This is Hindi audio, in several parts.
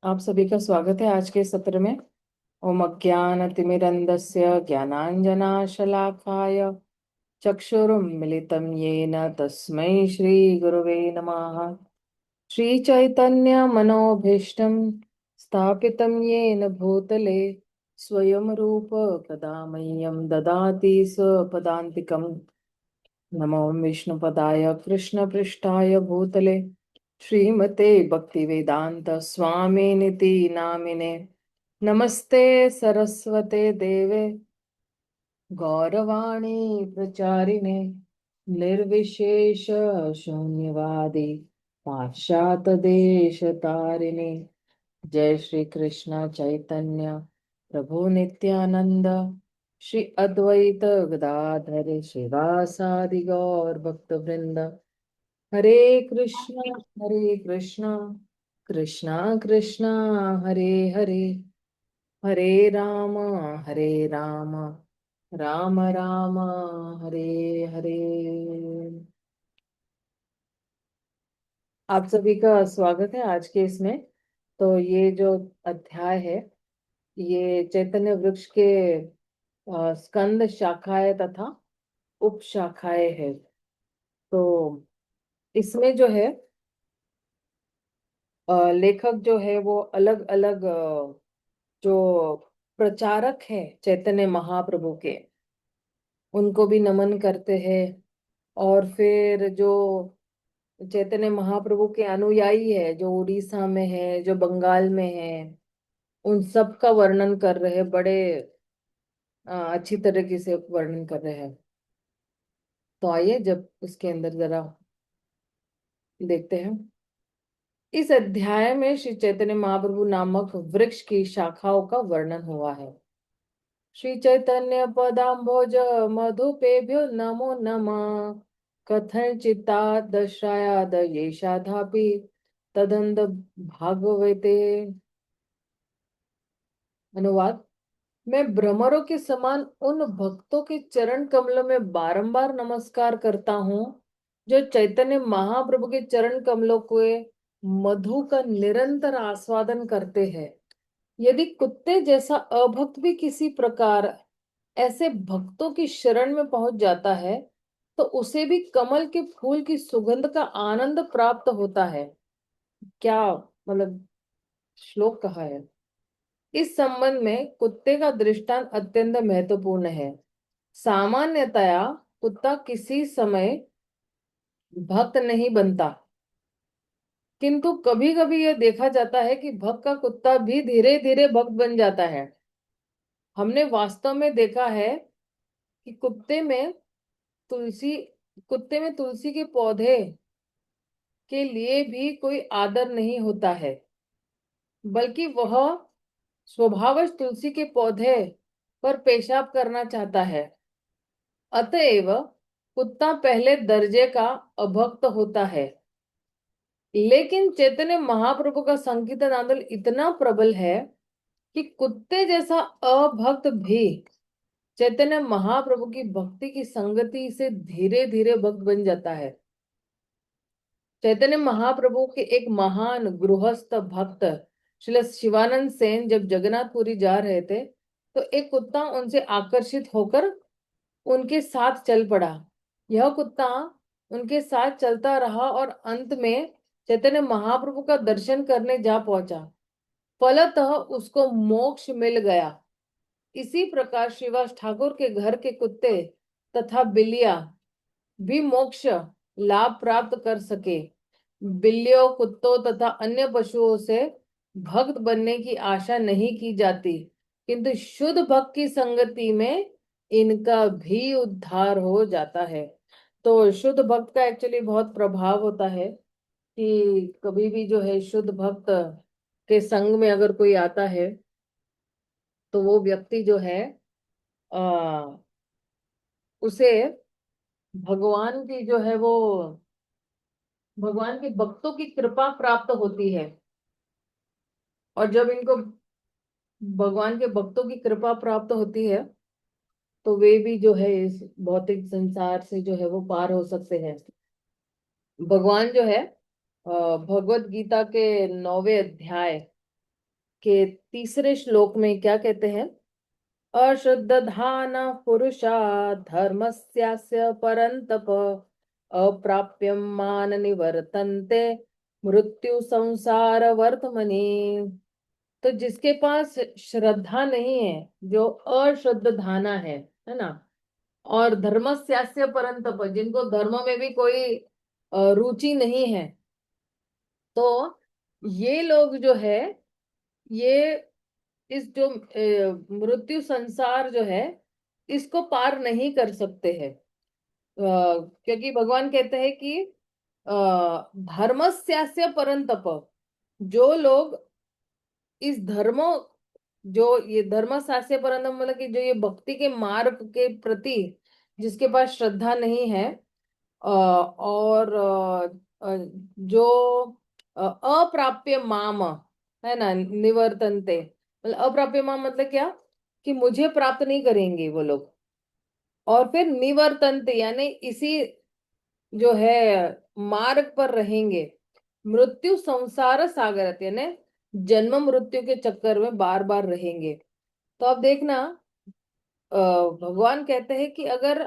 आप सभी का स्वागत है आज के सत्र में। ओम अज्ञानतिमिरन्धस्य ज्ञानाञ्जनाशलाकाय चक्षुरुन्मिलितं येन तस्मै श्रीगुरवे नमः। श्रीचैतन्यमनोभीष्टं स्थापितं येन भूतले स्वयं रूप कदा मह्यं ददाति स्वपदान्तिकम्। नमो विष्णुपदाय कृष्णपृष्ठाय भूतले श्रीमते भक्तिवेदांत स्वामिनिति नामिने। नमस्ते सरस्वते देवे गौरवाणी प्रचारिणे निर्विशेष शून्यवादी पाश्चात्य देश तारिणे। जय श्री कृष्ण चैतन्य प्रभु नित्यानंद श्री अद्वैत गदाधर श्रीवासादि गौर भक्त वृंद। हरे कृष्णा कृष्णा कृष्णा हरे हरे, हरे राम राम राम हरे हरे। आप सभी का स्वागत है आज के इसमें। तो ये जो अध्याय है ये चैतन्य वृक्ष के स्कंद शाखाएं तथा उप शाखाएं है। तो इसमें जो है लेखक जो है वो अलग अलग जो प्रचारक है चैतन्य महाप्रभु के उनको भी नमन करते हैं। और फिर जो चैतन्य महाप्रभु के अनुयायी है जो उड़ीसा में है जो बंगाल में है उन सब का वर्णन कर रहे हैं। बड़े अच्छी तरीके से वर्णन कर रहे हैं। तो आइए जब उसके अंदर जरा देखते हैं। इस अध्याय में श्री चैतन्य महाप्रभु नामक वृक्ष की शाखाओं का वर्णन हुआ है। श्री चैतन्य पदाम्भोज मधुपेभ्यो नमो नमः। कथंचित्तात् दर्शयाद येषाधापि तदन्त भागवते। अनुवाद। मैं भ्रमरों के समान उन भक्तों के चरण कमलों में बारंबार नमस्कार करता हूँ जो चैतन्य महाप्रभु के चरण कमलों के मधु का निरंतर आस्वादन करते हैं। यदि कुत्ते जैसा अभक्त भी किसी प्रकार ऐसे भक्तों की शरण में पहुंच जाता है तो उसे भी कमल के फूल की सुगंध का आनंद प्राप्त होता है। क्या मतलब श्लोक कहा है। इस संबंध में कुत्ते का दृष्टांत अत्यंत महत्वपूर्ण है। सामान्यतया कुत्ता किसी समय भक्त नहीं बनता, किंतु कभी कभी यह देखा जाता है कि भक्त का कुत्ता भी धीरे धीरे भक्त बन जाता है। हमने वास्तव में देखा है कि तुलसी कुत्ते में तुलसी के पौधे के लिए भी कोई आदर नहीं होता है, बल्कि वह स्वभावश तुलसी के पौधे पर पेशाब करना चाहता है। अतएव कुत्ता पहले दर्जे का अभक्त होता है। लेकिन चैतन्य महाप्रभु का संकीर्तन आंदोलन इतना प्रबल है कि कुत्ते जैसा अभक्त भी चैतन्य महाप्रभु की भक्ति की संगति से धीरे धीरे भक्त बन जाता है। चैतन्य महाप्रभु के एक महान गृहस्थ भक्त श्री शिवानंद सेन जब जगन्नाथपुरी जा रहे थे तो एक कुत्ता उनसे आकर्षित होकर उनके साथ चल पड़ा। यह कुत्ता उनके साथ चलता रहा और अंत में चैतन्य महाप्रभु का दर्शन करने जा पहुंचा। फलतः उसको मोक्ष मिल गया। इसी प्रकार श्रीवास ठाकुर के घर के कुत्ते तथा बिल्लियां भी मोक्ष लाभ प्राप्त कर सके। बिल्लियों कुत्तों तथा अन्य पशुओं से भक्त बनने की आशा नहीं की जाती, किंतु शुद्ध भक्त की संगति में इनका भी उद्धार हो जाता है। तो शुद्ध भक्त का एक्चुअली बहुत प्रभाव होता है कि कभी भी जो है शुद्ध भक्त के संग में अगर कोई आता है तो वो व्यक्ति जो है आ, उसे भगवान की जो है वो भगवान के भक्तों की कृपा प्राप्त होती है। और जब इनको भगवान के भक्तों की कृपा प्राप्त होती है तो वे भी जो है इस भौतिक संसार से जो है वो पार हो सकते हैं। भगवान जो है भगवत गीता के 9वें अध्याय के तीसरे श्लोक में क्या कहते हैं? अश्रद्ध धान पुरुषा धर्मस्यास्य परंतप अप्राप्यम मान निवर्तन्ते मृत्यु संसार वर्तमनि। तो जिसके पास श्रद्धा नहीं है, जो अश्रद्ध धाना है ना, और धर्मस्यास्य परंतप, जिनको धर्म में भी कोई रुचि नहीं है, तो ये लोग जो है, ये इस जो मृत्यु संसार जो है, इसको पार नहीं कर सकते हैं। क्योंकि भगवान कहते हैं कि धर्मस्यास्य परंतप, जो लोग इस धर्म, जो ये धर्म शास्त्र परंतप मतलब कि जो ये भक्ति के मार्ग के प्रति जिसके पास श्रद्धा नहीं है, और जो अप्राप्य माम है ना, निवर्तनते, मतलब अप्राप्य माम मतलब क्या, कि मुझे प्राप्त नहीं करेंगे वो लोग। और फिर निवर्तनते यानी इसी जो है मार्ग पर रहेंगे। मृत्यु संसार सागर यानी जन्म मृत्यु के चक्कर में बार बार रहेंगे। तो अब देखना, भगवान कहते हैं कि अगर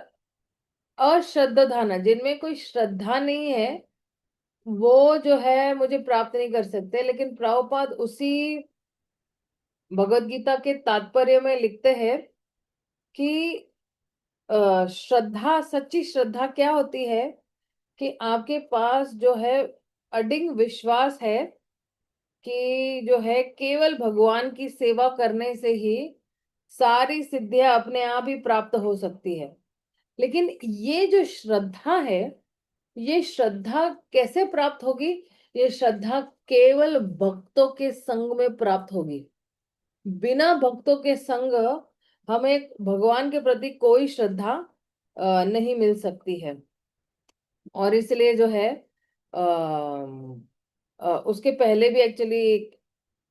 अश्रद्धाना, जिनमें कोई श्रद्धा नहीं है, वो जो है मुझे प्राप्त नहीं कर सकते। लेकिन प्रभुपाद उसी भगवत गीता के तात्पर्य में लिखते हैं कि श्रद्धा, सच्ची श्रद्धा क्या होती है, कि आपके पास जो है अडिग विश्वास है कि जो है केवल भगवान की सेवा करने से ही सारी सिद्धियां अपने आप ही प्राप्त हो सकती है। लेकिन ये जो श्रद्धा है, ये श्रद्धा कैसे प्राप्त होगी? ये श्रद्धा केवल भक्तों के संग में प्राप्त होगी। बिना भक्तों के संग हमें भगवान के प्रति कोई श्रद्धा नहीं मिल सकती है। और इसलिए जो है उसके पहले भी एक्चुअली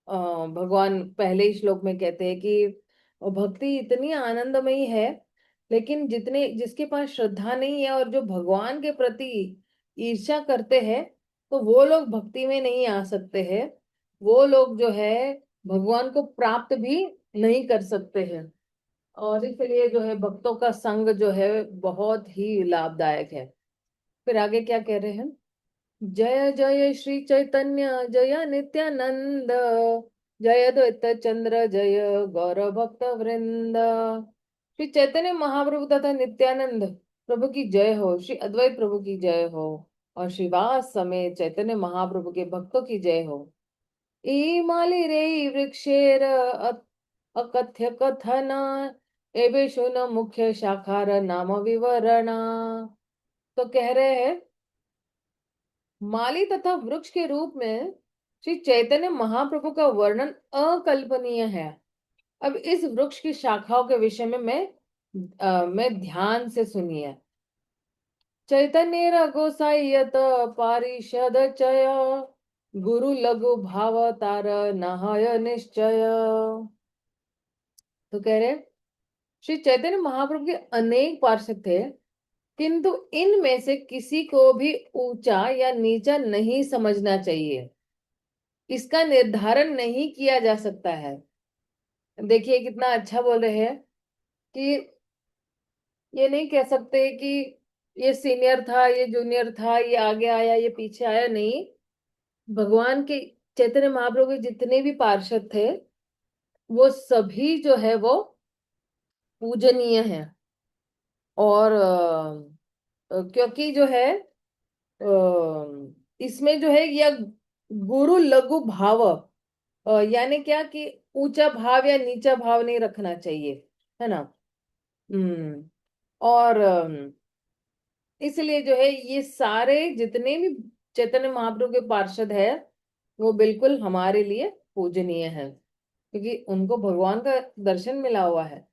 भगवान पहले ही श्लोक में कहते हैं कि भक्ति इतनी आनंदमयी है, लेकिन जितने जिसके पास श्रद्धा नहीं है और जो भगवान के प्रति ईर्ष्या करते हैं, तो वो लोग भक्ति में नहीं आ सकते हैं। वो लोग जो है भगवान को प्राप्त भी नहीं कर सकते हैं। और इसलिए जो है भक्तों का संग जो है बहुत ही लाभदायक है। फिर आगे क्या कह रहे हैं? जय जय श्री चैतन्य जय नित्यानंद, जय द्वैत चंद्र जय गौर भक्त वृंद। श्री चैतन्य महाप्रभु तथा नित्यानंद प्रभु की जय हो, श्री अद्वैत प्रभु की जय हो, और श्रीवास समेत चैतन्य महाप्रभु के भक्तों की जय हो। ई माली रे वृक्षेर अकथ्य कथन, एवे शुन मुख्य शाखार नाम विवरणा। तो कह रहे हैं, माली तथा वृक्ष के रूप में श्री चैतन्य महाप्रभु का वर्णन अकल्पनीय है। अब इस वृक्ष की शाखाओं के विषय में मैं ध्यान से सुनिए। चैतन्य गोसाइयत पारिषद चय, गुरु लघु भाव तार नहय निश्चय। तो कह रहे, श्री चैतन्य महाप्रभु के अनेक पार्षद थे, किंतु इनमें से किसी को भी ऊंचा या नीचा नहीं समझना चाहिए। इसका निर्धारण नहीं किया जा सकता है। देखिए कितना अच्छा बोल रहे हैं कि ये नहीं कह सकते कि ये सीनियर था, ये जूनियर था, ये आगे आया, ये पीछे आया, नहीं। भगवान के चैतन्य महाप्रभु के जितने भी पार्षद थे, वो सभी जो है वो पूजनीय है। और क्योंकि जो है इसमें जो है यह गुरु लघु भाव, यानी क्या कि ऊंचा भाव या नीचा भाव नहीं रखना चाहिए, है ना। हम्म। और इसलिए जो है ये सारे जितने भी चैतन्य महाप्रभु के पार्षद है, वो बिल्कुल हमारे लिए पूजनीय है, क्योंकि उनको भगवान का दर्शन मिला हुआ है।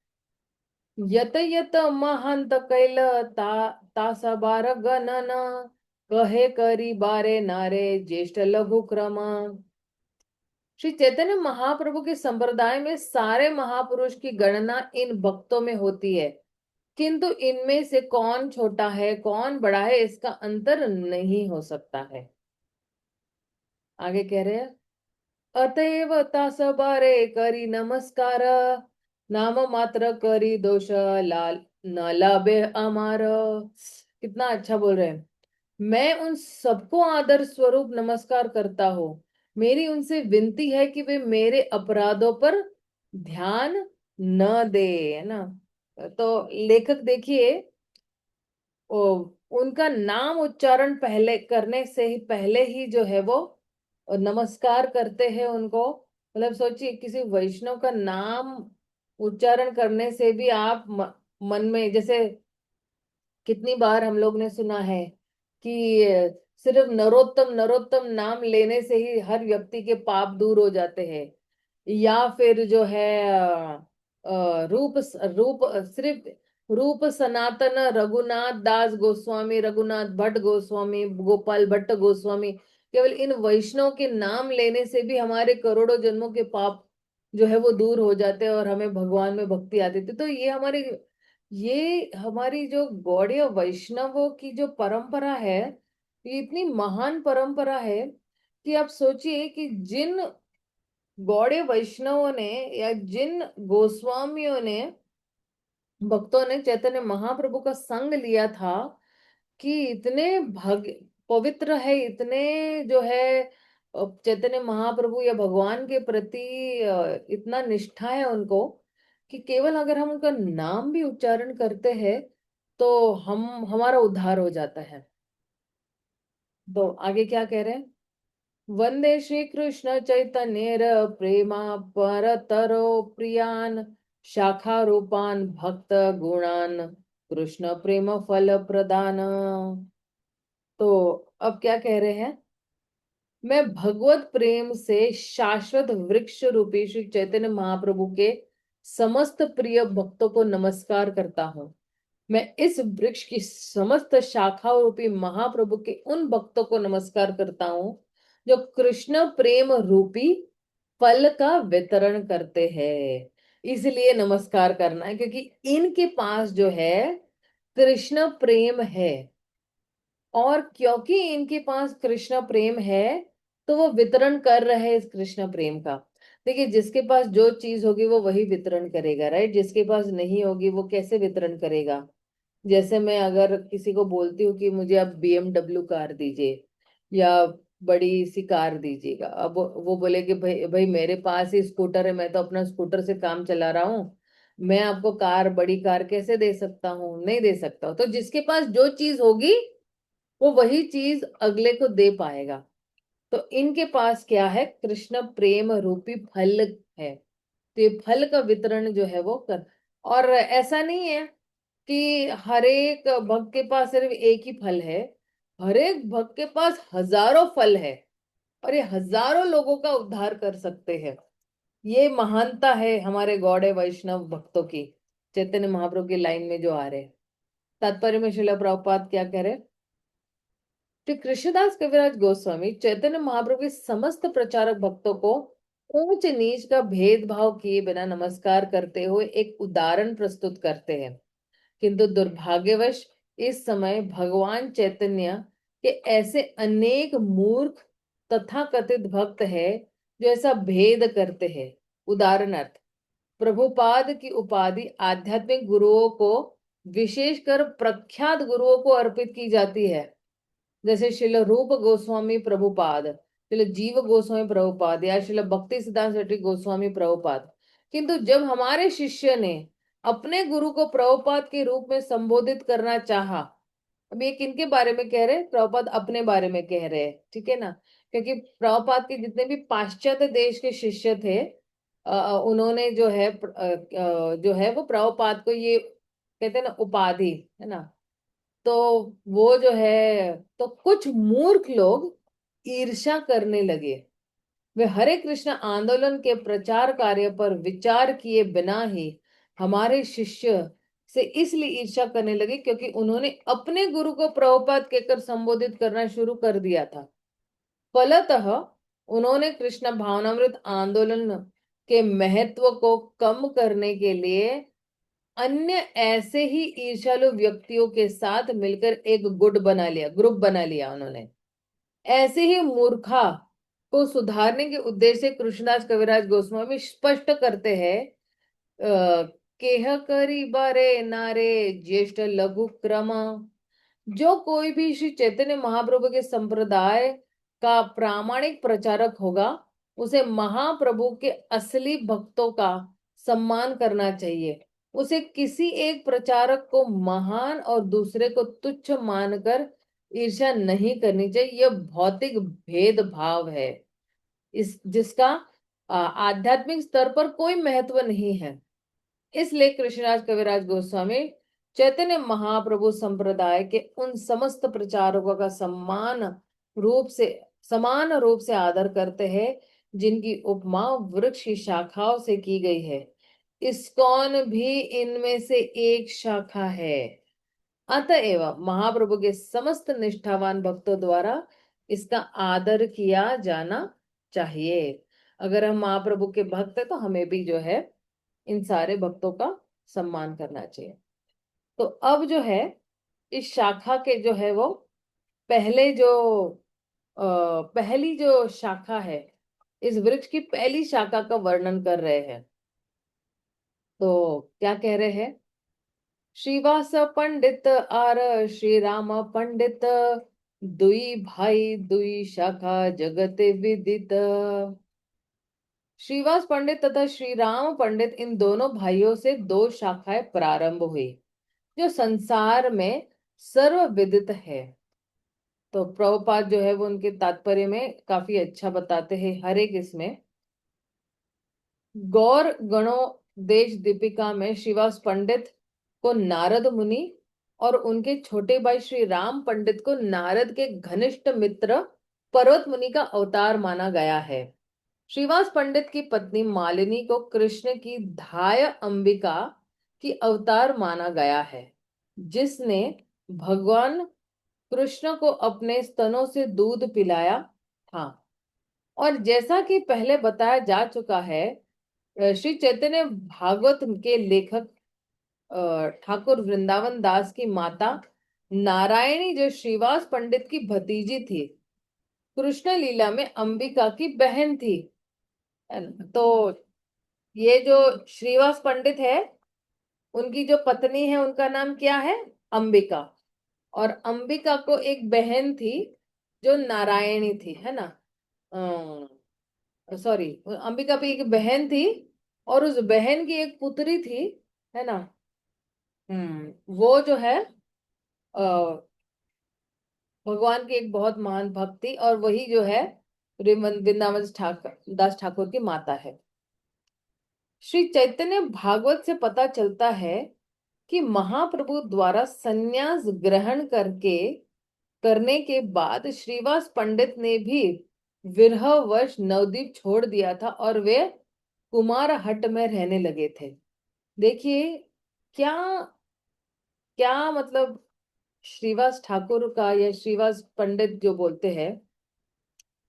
यत यत महंत कैल तासा बार गणन, कहे करी बारे नारे ज्येष्ठ लघु क्रम। श्री चैतन्य महाप्रभु के संप्रदाय में सारे महापुरुष की गणना इन भक्तों में होती है, किंतु इनमें से कौन छोटा है कौन बड़ा है इसका अंतर नहीं हो सकता है। आगे कह रहे हैं, अतएव तासबारे करी नमस्कार, नाम मात्र करी दोष लाल न लाभे अमार। कितना अच्छा बोल रहे हैं। मैं उन सबको आदर स्वरूप नमस्कार करता हूँ। मेरी उनसे विनती है कि वे मेरे अपराधों पर ध्यान न दे, है ना। तो लेखक देखिए, ओ, उनका नाम उच्चारण पहले करने से ही पहले ही जो है वो नमस्कार करते हैं उनको। मतलब सोचिए, किसी वैष्णव का नाम उच्चारण करने से भी आप मन में, जैसे कितनी बार हम लोग ने सुना है कि सिर्फ नरोत्तम नरोत्तम नाम लेने से ही हर व्यक्ति के पाप दूर हो जाते हैं। या फिर जो है रूप रूप सिर्फ रूप सनातन रघुनाथ दास गोस्वामी, रघुनाथ भट्ट गोस्वामी, गोपाल भट्ट गोस्वामी, केवल इन वैष्णव के नाम लेने से भी हमारे करोड़ों जन्मों के पाप जो है वो दूर हो जाते हैं और हमें भगवान में भक्ति आती थी। तो ये हमारी जो गौड़ीय वैष्णवों की जो परंपरा है, ये इतनी महान परंपरा है कि आप सोचिए कि जिन गौड़ीय वैष्णवों ने या जिन गोस्वामियों ने, भक्तों ने चैतन्य महाप्रभु का संग लिया था, कि इतने पवित्र है, इतने जो है चैतन्य महाप्रभु या भगवान के प्रति इतना निष्ठा है उनको, कि केवल अगर हम उनका नाम भी उच्चारण करते हैं तो हम हमारा उद्धार हो जाता है। तो आगे क्या कह रहे हैं? वंदे श्री कृष्ण चैतन्य प्रेमा परतरो प्रियान शाखा रूपान भक्त गुणान कृष्ण प्रेम फल प्रदान। तो अब क्या कह रहे हैं? मैं भगवत प्रेम से शाश्वत वृक्ष रूपी श्री चैतन्य महाप्रभु के समस्त प्रिय भक्तों को नमस्कार करता हूँ। मैं इस वृक्ष की समस्त शाखाओं रूपी महाप्रभु के उन भक्तों को नमस्कार करता हूँ जो कृष्ण प्रेम रूपी फल का वितरण करते हैं। इसलिए नमस्कार करना है क्योंकि इनके पास जो है कृष्ण प्रेम है, और क्योंकि इनके पास कृष्ण प्रेम है तो वो वितरण कर रहे हैं इस कृष्ण प्रेम का। देखिए, जिसके पास जो चीज होगी वो वही वितरण करेगा, राइट। जिसके पास नहीं होगी वो कैसे वितरण करेगा? जैसे मैं अगर किसी को बोलती हूँ कि मुझे आप BMW कार दीजिए या बड़ी सी कार दीजिएगा, अब वो बोले कि भाई भाई मेरे पास ही स्कूटर है, मैं तो अपना स्कूटर से काम चला रहा हूँ, मैं आपको बड़ी कार कैसे दे सकता हूँ? नहीं दे सकता हूँ। तो जिसके पास जो चीज होगी वो वही चीज अगले को दे पाएगा। तो इनके पास क्या है? कृष्ण प्रेम रूपी फल है। तो ये फल का वितरण जो है वो कर। और ऐसा नहीं है कि हर एक भक्त के पास सिर्फ एक ही फल है। हर एक भक्त के पास हजारों फल है, और ये हजारों लोगों का उद्धार कर सकते हैं। ये महानता है हमारे गौड़े वैष्णव भक्तों की, चैतन्य महाप्रभु की लाइन में जो आ रहे हैं। तात्पर्य में श्रील प्रभुपाद क्या कह रहे? श्री कृष्णदास कविराज गोस्वामी चैतन्य महाप्रभु के समस्त प्रचारक भक्तों को ऊंच नीच का भेदभाव किए बिना नमस्कार करते हुए एक उदाहरण प्रस्तुत करते हैं। किंतु दुर्भाग्यवश इस समय भगवान चैतन्य के ऐसे अनेक मूर्ख तथा कथित भक्त है जो ऐसा भेद करते हैं। उदाहरणार्थ, प्रभुपाद की उपाधि आध्यात्मिक गुरुओं को, विशेषकर प्रख्यात गुरुओं को अर्पित की जाती है, जैसे शिल रूप गोस्वामी प्रभुपाद, शिल जीव गोस्वामी प्रभुपाद या शिल भक्ति सिद्धांत सरस्वती गोस्वामी प्रभुपाद। किंतु जब हमारे शिष्य ने अपने गुरु को प्रभुपाद के रूप में संबोधित करना चाहा, अब ये किनके बारे में कह रहे हैं? प्रभुपाद अपने बारे में कह रहे हैं, ठीक है ना। क्योंकि प्रभुपाद के जितने भी पाश्चात्य देश के शिष्य थे, उन्होंने जो है वो प्रभुपाद को ये कहते हैं ना, उपाधि, है ना। तो वो जो है, तो कुछ मूर्ख लोग ईर्ष्या करने लगे। वे हरे कृष्ण आंदोलन के प्रचार कार्य पर विचार किए बिना ही हमारे शिष्य से इसलिए ईर्ष्या करने लगे क्योंकि उन्होंने अपने गुरु को प्रभुपाद कहकर संबोधित करना शुरू कर दिया था। फलतः उन्होंने कृष्ण भावनामृत आंदोलन के महत्व को कम करने के लिए अन्य ऐसे ही ईर्ष्यालु व्यक्तियों के साथ मिलकर एक गुट बना लिया, ग्रुप बना लिया उन्होंने। ऐसे ही मूर्खा को सुधारने के उद्देश्य से कृष्णदास कविराज गोस्वामी स्पष्ट करते हैं, केह करी बारे नारे ज्येष्ठ लघु क्रम। जो कोई भी श्री चैतन्य महाप्रभु के संप्रदाय का प्रामाणिक प्रचारक होगा, उसे महाप्रभु के असली भक्तों का सम्मान करना चाहिए। उसे किसी एक प्रचारक को महान और दूसरे को तुच्छ मानकर ईर्ष्या नहीं करनी चाहिए। यह भौतिक भेदभाव है, इस जिसका आध्यात्मिक स्तर पर कोई महत्व नहीं है। इसलिए कृष्णराज कविराज गोस्वामी चैतन्य महाप्रभु संप्रदाय के उन समस्त प्रचारकों का रूप से समान रूप से आदर करते हैं, जिनकी उपमा वृक्ष की शाखाओं से की गई है। इस्कॉन भी इनमें से एक शाखा है। अतएव महाप्रभु के समस्त निष्ठावान भक्तों द्वारा इसका आदर किया जाना चाहिए। अगर हम महाप्रभु के भक्त हैं तो हमें भी जो है इन सारे भक्तों का सम्मान करना चाहिए। तो अब जो है इस शाखा के जो है वो पहले जो पहली जो शाखा है, इस वृक्ष की पहली शाखा का वर्णन कर रहे हैं। तो क्या कह रहे हैं? श्रीवास पंडित आर श्री राम पंडित, दुई भाई दुई शाखा जगत विदित। श्रीवास पंडित तथा श्री राम पंडित, इन दोनों भाइयों से दो शाखाएं प्रारंभ हुई जो संसार में सर्वविदित है। तो प्रभुपाद जो है वो उनके तात्पर्य में काफी अच्छा बताते हैं हर एक इसमें। गौर गणों देश दीपिका में श्रीवास पंडित को नारद मुनि और उनके छोटे भाई श्री राम पंडित को नारद के घनिष्ठ मित्र पर्वत मुनि का अवतार माना गया है। श्रीवास पंडित की पत्नी मालिनी को कृष्ण की धाय अंबिका की अवतार माना गया है, जिसने भगवान कृष्ण को अपने स्तनों से दूध पिलाया था। और जैसा कि पहले बताया जा चुका है, श्री चैतन्य भागवत के लेखक ठाकुर वृंदावन दास की माता नारायणी, जो श्रीवास पंडित की भतीजी थी, कृष्ण लीला में अंबिका की बहन थी, है ना? तो ये जो श्रीवास पंडित है, उनकी जो पत्नी है उनका नाम क्या है? अंबिका। और अंबिका को एक बहन थी जो नारायणी थी, है ना? सॉरी, अंबिका पे एक बहन थी और उस बहन की एक पुत्री थी, है ना? वो जो है भगवान की एक बहुत महान भक्त थी, और वही जो है वृंदावन दास ठाकुर की माता है। श्री चैतन्य भागवत से पता चलता है कि महाप्रभु द्वारा संन्यास ग्रहण करने के बाद श्रीवास पंडित ने भी विरहवश नवद्वीप छोड़ दिया था और वे कुमार हट में रहने लगे थे। देखिए क्या क्या मतलब, श्रीवास ठाकुर का या श्रीवास पंडित जो बोलते हैं,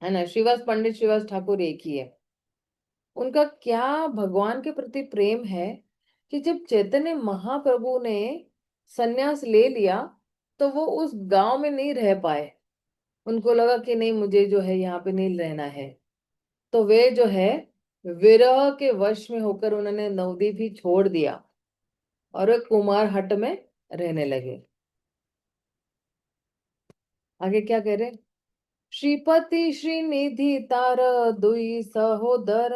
है ना, श्रीवास पंडित श्रीवास ठाकुर एक ही है। उनका क्या भगवान के प्रति प्रेम है कि जब चैतन्य महाप्रभु ने सन्यास ले लिया तो वो उस गांव में नहीं रह पाए। उनको लगा कि नहीं, मुझे जो है यहाँ पे नहीं रहना है। तो वे जो है विरह के वश में होकर उन्होंने नवद्वीप ही छोड़ दिया और वे कुमार हट में रहने लगे। आगे क्या कह रहे? श्रीपति श्रीनिधि तार दुई सहोदर,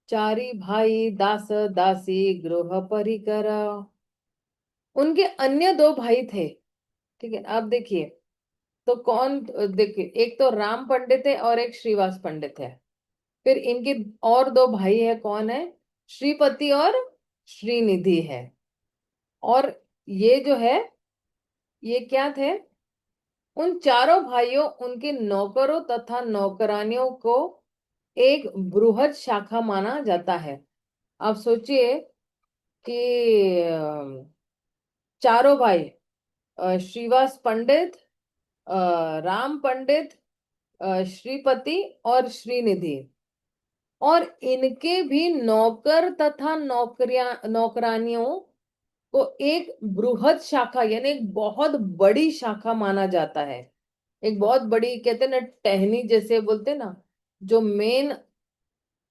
चारी भाई दास दासी गृह परिकर। उनके अन्य दो भाई थे, ठीक है। आप देखिए, तो कौन, देखिए, एक तो राम पंडित है और एक श्रीवास पंडित है। फिर इनके और दो भाई है, कौन है? श्रीपति और श्रीनिधि है। और ये जो है, ये क्या थे? उन चारों भाइयों, उनके नौकरों तथा नौकरानियों को एक बृहद शाखा माना जाता है। आप सोचिए कि चारों भाई, श्रीवास पंडित, राम पंडित, श्रीपति और श्रीनिधि, और इनके भी नौकर तथा नौकरानियों को एक बृहद शाखा यानी एक बहुत बड़ी शाखा माना जाता है। एक बहुत बड़ी, कहते हैं ना, टहनी जैसे बोलते ना, जो मेन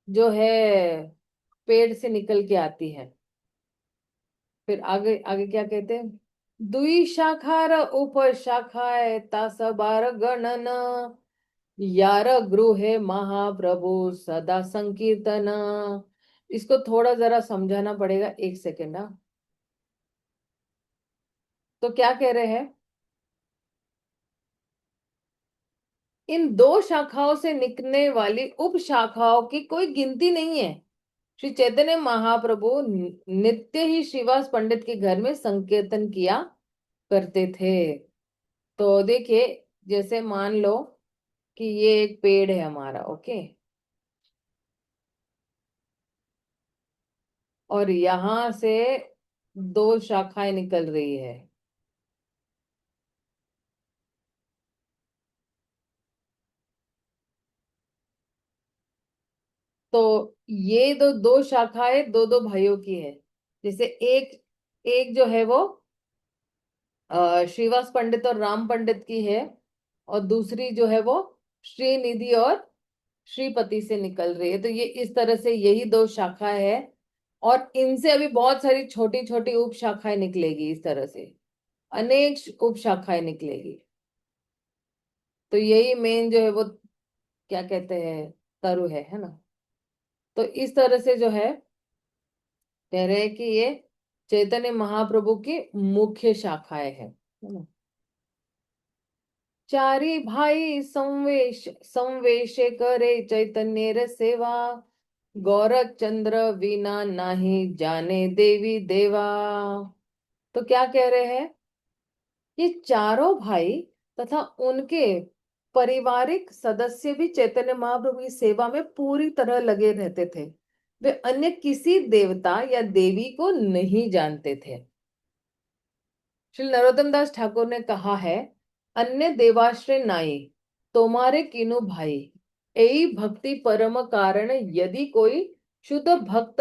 जो है पेड़ से निकल के आती है। फिर आगे आगे क्या कहते हैं? दुई शाखार उपशाखाए तासबार गणन, यार गृहे महाप्रभु सदा संकीर्तन। इसको थोड़ा जरा समझाना पड़ेगा, एक सेकेंड। हाँ, तो क्या कह रहे हैं? इन दो शाखाओं से निकलने वाली उप शाखाओं की कोई गिनती नहीं है। श्री चैतन्य महाप्रभु नित्य ही श्रीवास पंडित के घर में संकीर्तन किया करते थे। तो देखिए, जैसे मान लो कि ये एक पेड़ है हमारा, ओके, और यहां से दो शाखाएं निकल रही है। तो ये दो दो शाखाएं दो दो भाइयों की है। जैसे एक एक जो है वो श्रीवास पंडित और राम पंडित की है, और दूसरी जो है वो श्रीनिधि और श्रीपति से निकल रही है। तो ये इस तरह से यही दो शाखा है, और इनसे अभी बहुत सारी छोटी छोटी उप शाखाएं निकलेगी। इस तरह से अनेक उप शाखाएं निकलेगी। तो यही मेन जो है वो क्या कहते हैं, तरु है ना। तो इस तरह से जो है कह रहे हैं कि ये चैतन्य महाप्रभु की मुख्य शाखाएं है ना। चारी भाई संवेश संवेश करे चैतन्य रे सेवा, गौरव चंद्र विना नाही जाने देवी देवा। तो क्या कह रहे हैं? ये चारों भाई तथा उनके पारिवारिक सदस्य भी चैतन्य महाप्रभु की सेवा में पूरी तरह लगे रहते थे। वे अन्य किसी देवता या देवी को नहीं जानते थे। श्री नरोत्तम दास ठाकुर ने कहा है, अन्य देवाश्रय नाई तुम्हारे किनु भाई, यही भक्ति परम कारण। यदि कोई शुद्ध भक्त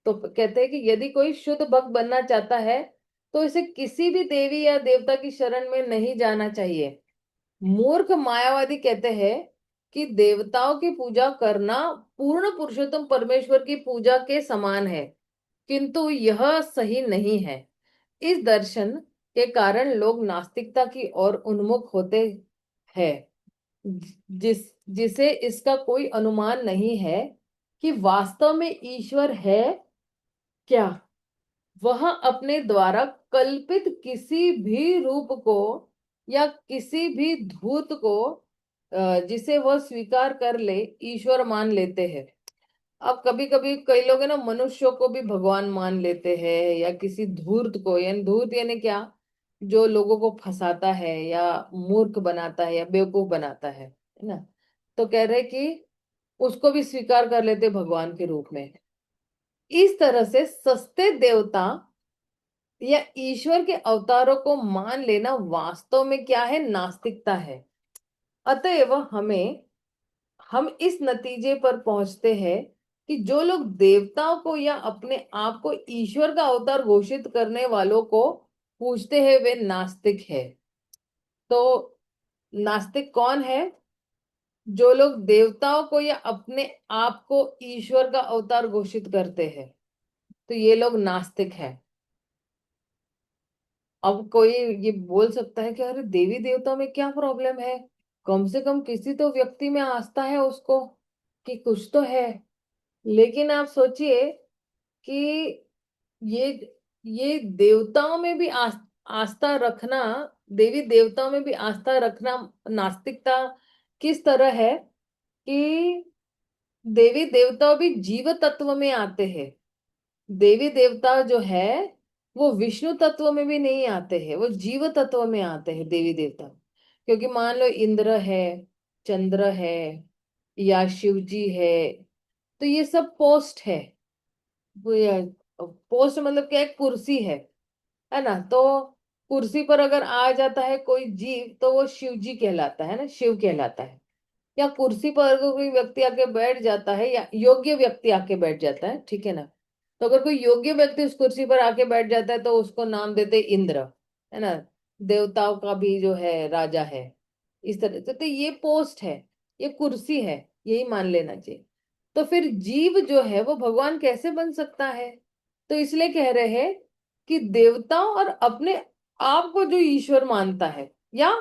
तो कहते हैं कि यदि कोई शुद्ध भक्त बनना चाहता है तो इसे किसी भी देवी या देवता की शरण में नहीं जाना चाहिए। मूर्ख मायावादी कहते हैं कि देवताओं की पूजा करना पूर्ण पुरुषोत्तम परमेश्वर की पूजा के समान है, किंतु यह सही नहीं है। इस दर्शन के कारण लोग नास्तिकता की ओर उन्मुख होते हैं, जिसे इसका कोई अनुमान नहीं है कि वास्तव में ईश्वर है क्या। वह अपने द्वारा कल्पित किसी भी रूप को या किसी भी धूर्त को जिसे वह स्वीकार कर ले ईश्वर मान लेते हैं। अब कभी कभी कई लोग है ना, मनुष्यों को भी भगवान मान लेते हैं, या किसी धूर्त को, यानी धूर्त यानी क्या, जो लोगों को फंसाता है या मूर्ख बनाता है या बेवकूफ बनाता है ना। तो कह रहे कि उसको भी स्वीकार कर लेते भगवान के रूप में। इस तरह से सस्ते देवता या ईश्वर के अवतारों को मान लेना वास्तव में क्या है, नास्तिकता है। अतएव हम इस नतीजे पर पहुंचते हैं कि जो लोग देवताओं को या अपने आप को ईश्वर का अवतार घोषित करने वालों को पूजते हैं वे नास्तिक है। तो नास्तिक कौन है? जो लोग देवताओं को या अपने आप को ईश्वर का अवतार घोषित करते हैं, तो ये लोग नास्तिक है। अब कोई ये बोल सकता है कि अरे देवी देवताओं में क्या प्रॉब्लम है, कम से कम किसी तो व्यक्ति में आस्था है उसको, कि कुछ तो है। लेकिन आप सोचिए कि ये ये देवताओं में भी आस्था रखना, देवी देवताओं में भी आस्था रखना नास्तिकता किस तरह है कि देवी देवता भी जीव तत्व में आते हैं। देवी देवता जो है वो विष्णु तत्व में भी नहीं आते हैं, वो जीव तत्व में आते हैं देवी देवता। क्योंकि मान लो इंद्र है, चंद्र है, या शिव जी है, तो ये सब पोस्ट है। पोस्ट मतलब क्या है, कुर्सी है ना। तो कुर्सी पर अगर आ जाता है कोई जीव तो वो शिव जी कहलाता है ना, शिव कहलाता है। या कुर्सी पर अगर कोई व्यक्ति आके बैठ जाता है, या योग्य व्यक्ति आके बैठ जाता है, ठीक है ना, तो अगर कोई योग्य व्यक्ति उस कुर्सी पर आके बैठ जाता है तो उसको नाम देते हैं इंद्र, है ना। देवताओं का भी जो है राजा है। इस तरह से तो ये पोस्ट है, ये कुर्सी है। यही मान लेना चाहिए। तो फिर जीव जो है वो भगवान कैसे बन सकता है? तो इसलिए कह रहे हैं कि देवताओं और अपने आप को जो ईश्वर मानता है या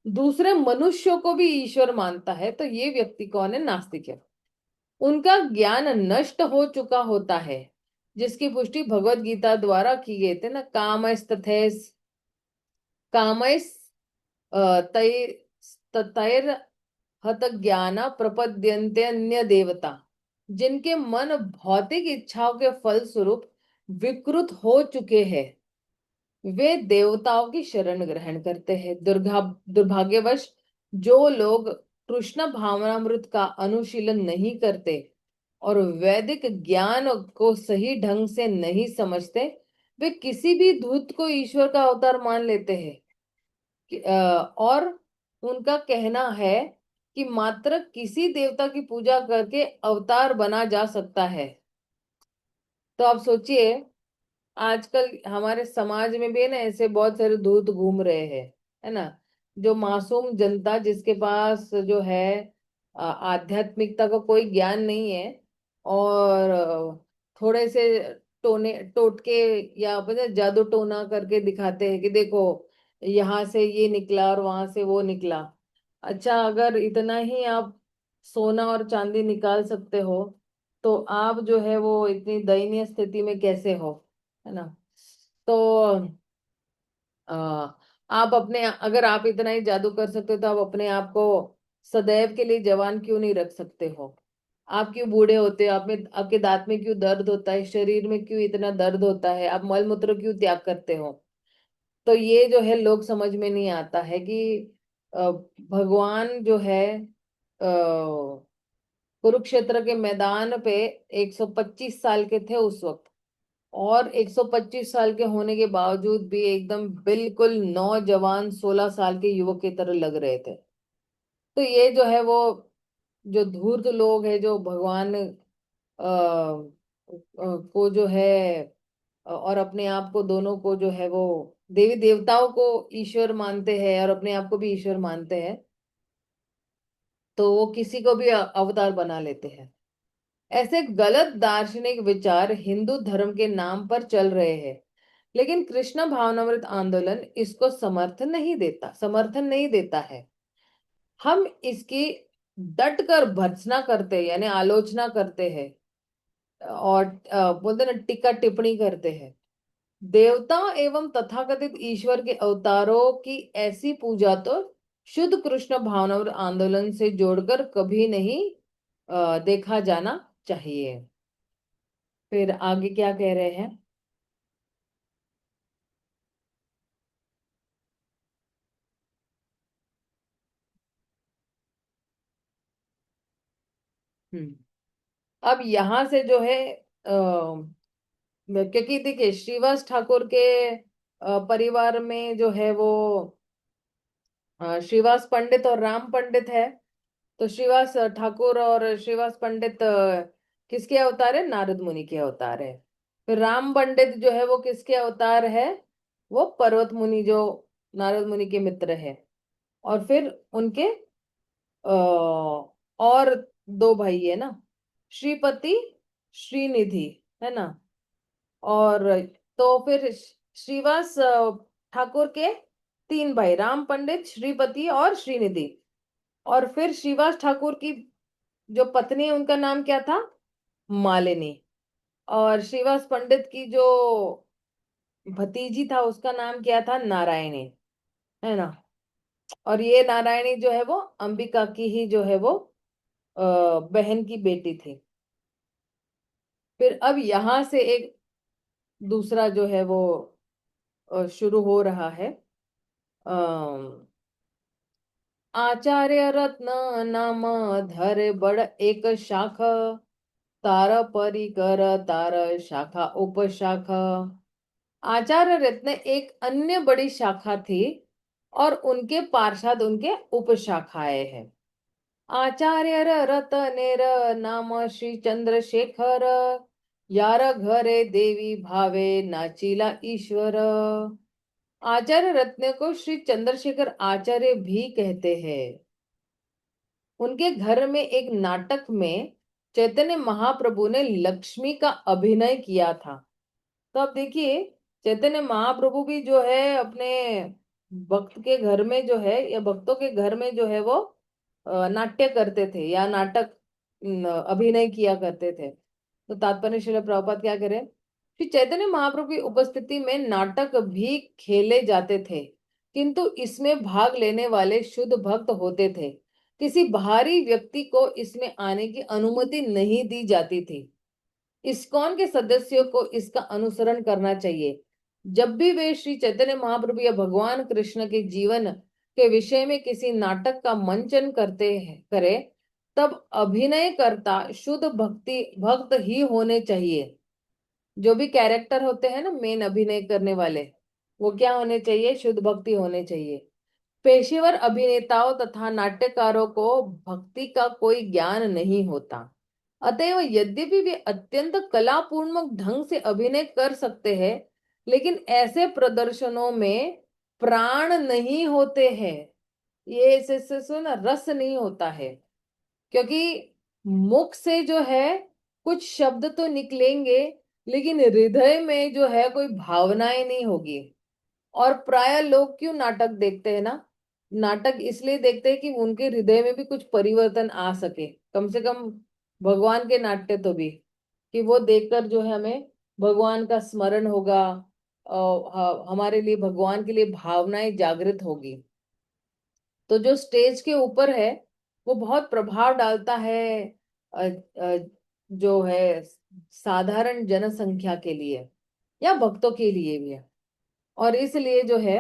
दूसरे मनुष्यों को भी ईश्वर मानता है, तो ये व्यक्ति कौन है? नास्तिक है। उनका ज्ञान नष्ट हो चुका होता है, जिसकी पुष्टि भगवत गीता द्वारा की गई थी ना, कामैस तथैस कामैस तै ततैर हत ज्ञान प्रपद्यन्ते अन्य देवता। जिनके मन भौतिक इच्छाओं के फल स्वरूप विकृत हो चुके हैं, वे देवताओं की शरण ग्रहण करते हैं। दुर्भाग्यवश जो लोग कृष्ण भावनामृत का अनुशीलन नहीं करते और वैदिक ज्ञान को सही ढंग से नहीं समझते, वे किसी भी दूत को ईश्वर का अवतार मान लेते हैं। और उनका कहना है कि मात्र किसी देवता की पूजा करके अवतार बना जा सकता है। तो आप सोचिए, आजकल हमारे समाज में भी है ना, ऐसे बहुत सारे दूत घूम रहे हैं, है ना। जो मासूम जनता जिसके पास जो है आध्यात्मिकता का कोई ज्ञान नहीं है, और थोड़े से टोटके या पता जादू टोना करके दिखाते हैं कि देखो यहाँ से ये निकला और वहां से वो निकला। अच्छा, अगर इतना ही आप सोना और चांदी निकाल सकते हो, तो आप जो है वो इतनी दयनीय स्थिति में कैसे हो, है ना। तो आ, आप अपने, अगर आप इतना ही जादू कर सकते हो, तो आप अपने आप को सदैव के लिए जवान क्यों नहीं रख सकते हो? आप क्यों बूढ़े होते हो? आप में, आपके दांत में क्यों दर्द होता है? शरीर में क्यों इतना दर्द होता है? आप मल मूत्र क्यों त्याग करते हो? तो ये जो है लोग समझ में नहीं आता है कि भगवान जो है कुरुक्षेत्र के मैदान पे 125 साल के थे उस वक्त, और 125 साल के होने के बावजूद भी एकदम बिल्कुल नौजवान 16 साल के युवक की तरह लग रहे थे। तो ये जो है वो जो धूर्त लोग हैं, जो भगवान को जो है और अपने आप को, दोनों को जो है वो देवी देवताओं को ईश्वर मानते हैं और अपने आप को भी ईश्वर मानते हैं, तो वो किसी को भी अवतार बना लेते हैं। ऐसे गलत दार्शनिक विचार हिंदू धर्म के नाम पर चल रहे हैं, लेकिन कृष्ण भावनामृत आंदोलन इसको समर्थन नहीं देता है। हम इसकी डट कर भर्त्सना करते हैं, यानी आलोचना करते हैं, और बोलते ना, टीका टिप्पणी करते हैं। देवता एवं तथाकथित ईश्वर के अवतारों की ऐसी पूजा तो शुद्ध कृष्ण भावनामृत आंदोलन से जोड़कर कभी नहीं देखा जाना चाहिए। फिर आगे क्या कह रहे हैं? हम्म। अब यहाँ से जो है क्योंकि देखिए, श्रीवास ठाकुर के परिवार में जो है वो श्रीवास पंडित और राम पंडित है। तो श्रीवास ठाकुर और श्रीवास पंडित किसके अवतार है? नारद मुनि के अवतार है। फिर राम पंडित जो है वो किसके अवतार है? वो पर्वत मुनि, जो नारद मुनि के मित्र है। और फिर उनके और दो भाई है ना, श्रीपति, श्रीनिधि, है ना। और तो फिर श्रीवास ठाकुर के तीन भाई, राम पंडित, श्रीपति और श्रीनिधि। और फिर श्रीवास ठाकुर की जो पत्नी है उनका नाम क्या था? मालिनी। और श्रीवास पंडित की जो भतीजी था उसका नाम क्या था? नारायणी, है ना। और ये नारायणी जो है वो अंबिका की ही जो है वो बहन की बेटी थी। फिर अब यहाँ से एक दूसरा जो है वो शुरू हो रहा है। आचार्य रत्न नाम धर बड़ एक शाख, तार परिकर तार शाखा उपशाखा। आचार्य रत्न एक अन्य बड़ी शाखा थी, और उनके पार्षद उनके उपशाखाएं हैं। आचार्य रतनेर नाम श्री चंद्रशेखर, यार घरे देवी भावे नाचिला ईश्वर। आचार्य रत्न को श्री चंद्रशेखर आचार्य भी कहते हैं। उनके घर में एक नाटक में चैतन्य महाप्रभु ने लक्ष्मी का अभिनय किया था। तो अब देखिए, चैतन्य महाप्रभु भी जो है अपने भक्त के घर में जो है, या भक्तों के घर में जो है वो नाट्य करते थे या नाटक अभिनय किया करते थे। तो तात्पर्य श्रील प्रभुपाद क्या करें, श्री चैतन्य महाप्रभु की उपस्थिति में नाटक भी खेले जाते थे, किंतु इसमें भाग लेने वाले शुद्ध भक्त होते थे। किसी बाहरी व्यक्ति को इसमें आने की अनुमति नहीं दी जाती थी। इस्कॉन के सदस्यों को इसका अनुसरण करना चाहिए। जब भी वे श्री चैतन्य महाप्रभु या भगवान कृष्ण के जीवन के विषय में किसी नाटक का मंचन करते हैं करे, तब अभिनयकर्ता शुद्ध भक्ति भक्त ही होने चाहिए। जो भी कैरेक्टर होते हैं ना, मेन अभिनय करने वाले, वो क्या होने चाहिए, शुद्ध भक्ति होने चाहिए। पेशेवर अभिनेताओं तथा नाट्यकारों को भक्ति का कोई ज्ञान नहीं होता। अतएव यद्यपि वे अत्यंत कलापूर्वक ढंग से अभिनय कर सकते हैं, लेकिन ऐसे प्रदर्शनों में प्राण नहीं होते हैं। ये इससे सुना रस नहीं होता है, क्योंकि मुख से जो है कुछ शब्द तो निकलेंगे, लेकिन हृदय में जो है कोई भावनाएं नहीं होगी। और प्राय लोग क्यों नाटक देखते हैं ना, नाटक इसलिए देखते हैं कि उनके हृदय में भी कुछ परिवर्तन आ सके, कम से कम भगवान के नाट्य तो भी, कि वो देखकर जो है हमें भगवान का स्मरण होगा और हमारे लिए भगवान के लिए भावनाएं जागृत होगी। तो जो स्टेज के ऊपर है वो बहुत प्रभाव डालता है अ, जो है साधारण जनसंख्या के लिए या भक्तों के लिए भी है। और इसलिए जो है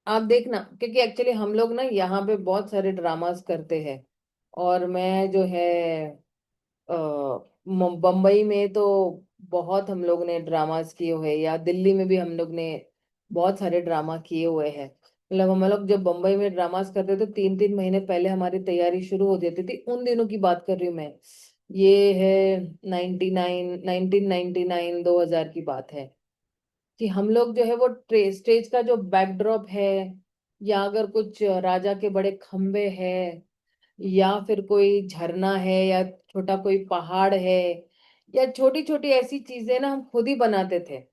आप देखना, क्योंकि एक्चुअली हम लोग ना यहाँ पे बहुत सारे ड्रामास करते हैं। और मैं जो है बम्बई में तो बहुत हम लोग ने ड्रामास किए हुए हैं, या दिल्ली में भी हम लोग ने बहुत सारे ड्रामा किए हुए हैं। मतलब हम लोग जब बम्बई में ड्रामास करते थे, 3-3 महीने पहले हमारी तैयारी शुरू हो जाती थी। उन दिनों की बात कर रही हूँ मैं। ये है 1999 2000 की बात है, कि हम लोग जो है वो स्टेज का जो बैकड्रॉप है, या अगर कुछ राजा के बड़े खंबे हैं, या फिर कोई झरना है, या छोटा कोई पहाड़ है, या छोटी छोटी ऐसी चीजें ना हम खुद ही बनाते थे।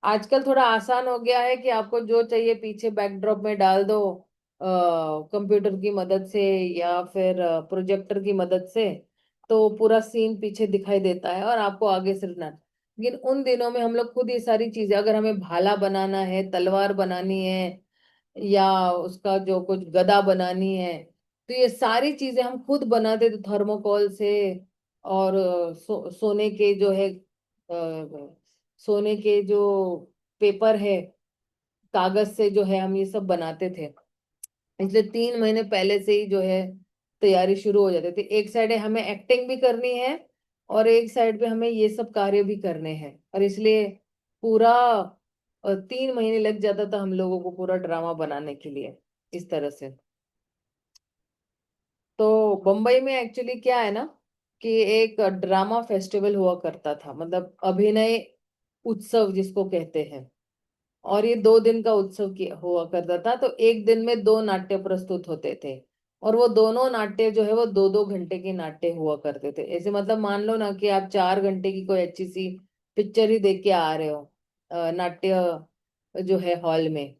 आजकल थोड़ा आसान हो गया है कि आपको जो चाहिए पीछे बैकड्रॉप में डाल दो कंप्यूटर की मदद से या फिर प्रोजेक्टर की मदद से, तो पूरा सीन पीछे दिखाई देता है और आपको आगे से ना। लेकिन उन दिनों में हम लोग खुद ये सारी चीजें, अगर हमें भाला बनाना है, तलवार बनानी है, या उसका जो कुछ गदा बनानी है, तो ये सारी चीजें हम खुद बनाते थे थर्मोकोल से। और सोने के जो है सोने के जो पेपर है, कागज से जो है हम ये सब बनाते थे। इसलिए 3 महीने पहले से ही जो है तैयारी शुरू हो जाती थी। एक साइड है हमें एक्टिंग भी करनी है, और एक साइड पे हमें ये सब कार्य भी करने हैं, और इसलिए पूरा 3 महीने लग जाता था हम लोगों को पूरा ड्रामा बनाने के लिए, इस तरह से। तो बम्बई में एक्चुअली क्या है ना, कि एक ड्रामा फेस्टिवल हुआ करता था, मतलब अभिनय उत्सव जिसको कहते हैं। और ये 2 दिन का उत्सव की हुआ करता था। तो एक दिन में 2 नाट्य प्रस्तुत होते थे, और वो दोनों नाट्य जो है वो 2-2 घंटे के नाट्य हुआ करते थे। ऐसे मतलब मान लो ना कि आप 4 घंटे की कोई अच्छी सी पिक्चर ही देख के आ रहे हो नाट्य जो है हॉल में,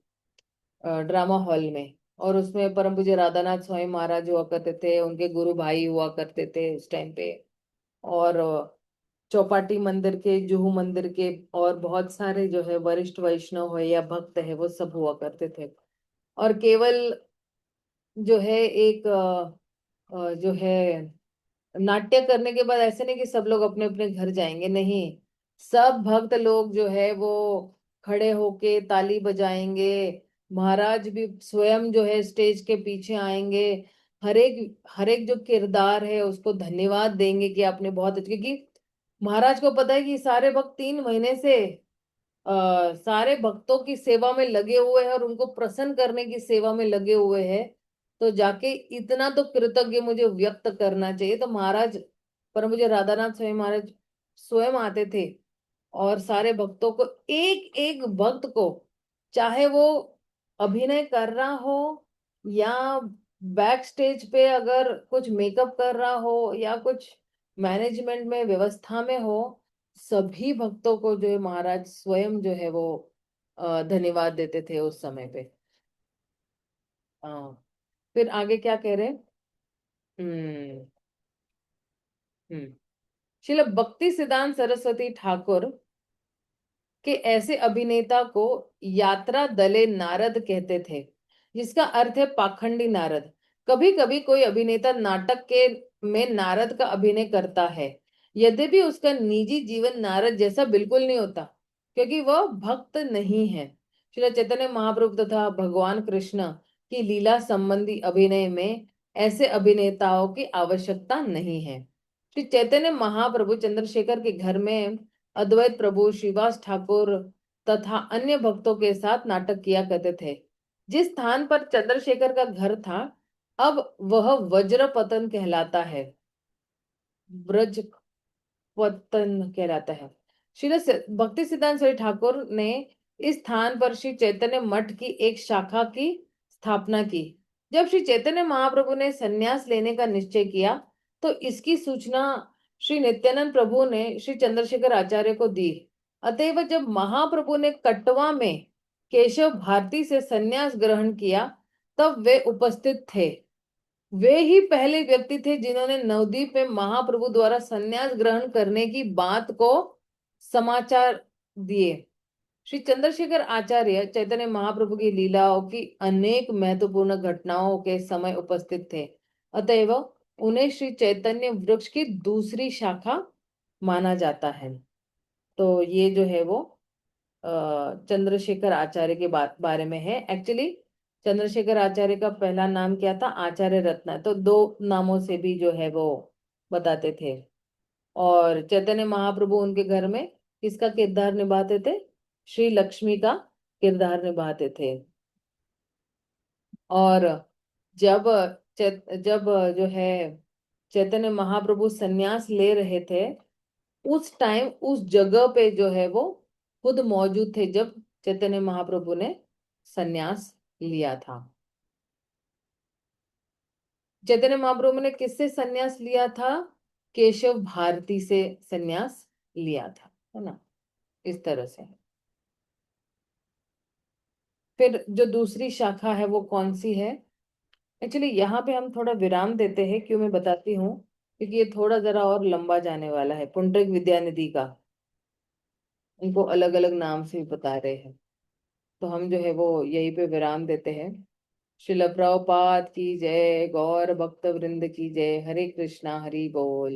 ड्रामा हॉल में। और उसमें परम पूज्य राधानाथ स्वामी महाराज हुआ करते थे, उनके गुरु भाई हुआ करते थे उस टाइम पे। और चौपाटी मंदिर के, जुहू मंदिर के, और बहुत सारे जो है वरिष्ठ वैष्णव है या भक्त है, वो सब हुआ करते थे। और केवल जो है एक जो है नाट्य करने के बाद ऐसे नहीं कि सब लोग अपने अपने घर जाएंगे, नहीं। सब भक्त लोग जो है वो खड़े होके ताली बजाएंगे। महाराज भी स्वयं जो है स्टेज के पीछे आएंगे। हर एक जो किरदार है उसको धन्यवाद देंगे कि आपने बहुत अच्छी, क्योंकि महाराज को पता है कि सारे भक्त 3 महीने से सारे भक्तों की सेवा में लगे हुए हैं और उनको प्रसन्न करने की सेवा में लगे हुए हैं। तो जाके इतना तो कृतज्ञ मुझे व्यक्त करना चाहिए। तो महाराज, पर मुझे राधानाथ स्वामी महाराज स्वयं आते थे, और सारे भक्तों को, एक एक भक्त को, चाहे वो अभिनय कर रहा हो या बैक स्टेज पे अगर कुछ मेकअप कर रहा हो या कुछ मैनेजमेंट में व्यवस्था में हो, सभी भक्तों को जो है महाराज स्वयं जो है वो धन्यवाद देते थे उस समय पे। हाँ। फिर आगे क्या कह रहे हैं? हम्म। हम्म। श्रील भक्ति सिद्धांत सरस्वती ठाकुर कि ऐसे अभिनेता को यात्रा दले नारद कहते थे, जिसका अर्थ है पाखंडी नारद। कभी कभी कोई अभिनेता नाटक के में नारद का अभिनय करता है, यद्यपि उसका निजी जीवन नारद जैसा बिल्कुल नहीं होता, क्योंकि वह भक्त नहीं है। श्री चैतन्य महाप्रभु तथा भगवान कृष्ण की लीला संबंधी अभिनय में ऐसे अभिनेताओं की आवश्यकता नहीं है। श्री चैतन्य महाप्रभु चंद्रशेखर के घर में अद्वैत प्रभु श्रीवास ठाकुर तथा अन्य भक्तों के साथ नाटक किया करते थे। जिस स्थान पर चंद्रशेखर का घर था, अब वह वज्रपतन कहलाता है। ब्रज पतन कहलाता है। भक्ति सिद्धांत श्री ठाकुर ने इस स्थान पर श्री चैतन्य मठ की एक शाखा की स्थापना की। जब श्री चैतन्य महाप्रभु ने संन्यास लेने का निश्चय किया, तो इसकी सूचना श्री नित्यानंद प्रभु ने श्री चंद्रशेखर आचार्य को दी। अतएव जब महाप्रभु ने कटवा में केशव भारती से संन्यास ग्रहण किया, तब वे उपस्थित थे। वे ही पहले व्यक्ति थे जिन्होंने नवद्वीप में महाप्रभु द्वारा संन्यास ग्रहण करने की बात को समाचार दिए। श्री चंद्रशेखर आचार्य चैतन्य महाप्रभु की लीलाओं की अनेक महत्वपूर्ण घटनाओं के समय उपस्थित थे। अतएव उन्हें श्री चैतन्य वृक्ष की दूसरी शाखा माना जाता है। तो ये जो है वो चंद्रशेखर आचार्य के बारे में है। एक्चुअली चंद्रशेखर आचार्य का पहला नाम क्या था? आचार्य रत्न। तो दो नामों से भी जो है वो बताते थे। और चैतन्य महाप्रभु उनके घर में किसका किरदार निभाते थे? श्री लक्ष्मी का किरदार निभाते थे। और जब जब जो है चैतन्य महाप्रभु सन्यास ले रहे थे, उस टाइम उस जगह पे जो है वो खुद मौजूद थे जब चैतन्य महाप्रभु ने सन्यास लिया था। चैतन्य महाप्रभु ने किससे सन्यास लिया था? केशव भारती से सन्यास लिया था, है ना? इस तरह से। फिर जो दूसरी शाखा है वो कौन सी है? एक्चुअली यहाँ पे हम थोड़ा विराम देते हैं, क्यों मैं बताती हूँ, क्योंकि ये थोड़ा जरा और लंबा जाने वाला है। पुंडरिक विद्यानिधि का इनको अलग अलग नाम से भी बता रहे हैं, तो हम जो है वो यहीं पे विराम देते हैं। श्रील प्रभुपाद की जय, गौर भक्त वृंद की जय। हरे कृष्णा, हरि बोल।